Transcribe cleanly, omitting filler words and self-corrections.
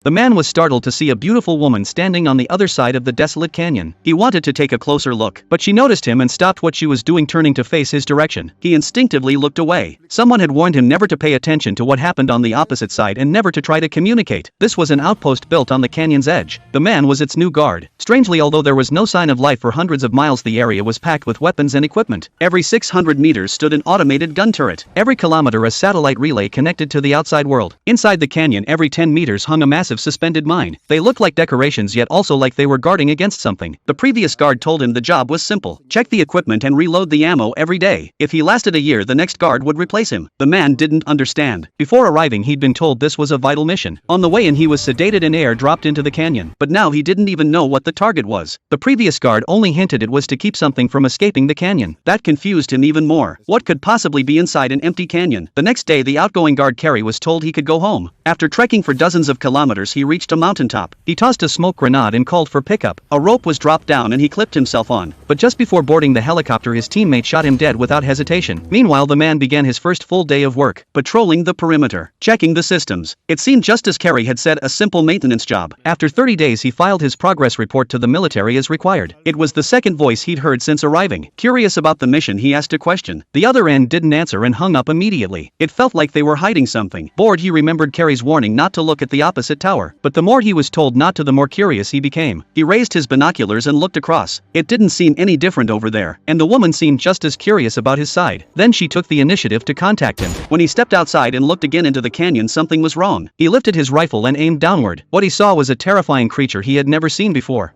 The man was startled to see a beautiful woman standing on the other side of the desolate canyon. He wanted to take a closer look, but she noticed him and stopped what she was doing, turning to face his direction. He instinctively looked away. Someone had warned him never to pay attention to what happened on the opposite side and never to try to communicate. This was an outpost built on the canyon's edge. The man was its new guard. Strangely, although there was no sign of life for hundreds of miles, the area was packed with weapons and equipment. Every 600 meters stood an automated gun turret. Every kilometer a satellite relay connected to the outside world. Inside the canyon, every 10 meters hung a massive suspended mine. They looked like decorations, yet also like they were guarding against something. The previous guard told him the job was simple. Check the equipment and reload the ammo every day. If he lasted a year, the next guard would replace him. The man didn't understand. Before arriving, he'd been told this was a vital mission. On the way in, he was sedated and air dropped into the canyon. But now he didn't even know what the target was. The previous guard only hinted it was to keep something from escaping the canyon. That confused him even more. What could possibly be inside an empty canyon? The next day, the outgoing guard Kerry was told he could go home. After trekking for dozens of kilometers, he reached a mountaintop. He tossed a smoke grenade and called for pickup. A rope was dropped down and he clipped himself on. But just before boarding the helicopter, his teammate shot him dead without hesitation. Meanwhile, the man began his first full day of work, patrolling the perimeter, checking the systems. It seemed just as Kerry had said, a simple maintenance job. After 30 days, he filed his progress report to the military as required. It was the second voice he'd heard since arriving. Curious about the mission, he asked a question. The other end didn't answer and hung up immediately. It felt like they were hiding something. Bored, he remembered Kerry's warning not to look at the opposite tower. But the more he was told not to, the more curious he became. He raised his binoculars and looked across. It didn't seem any different over there, and the woman seemed just as curious about his side. Then she took the initiative to contact him. When he stepped outside and looked again into the canyon, something was wrong. He lifted his rifle and aimed downward. What he saw was a terrifying creature he had never seen before.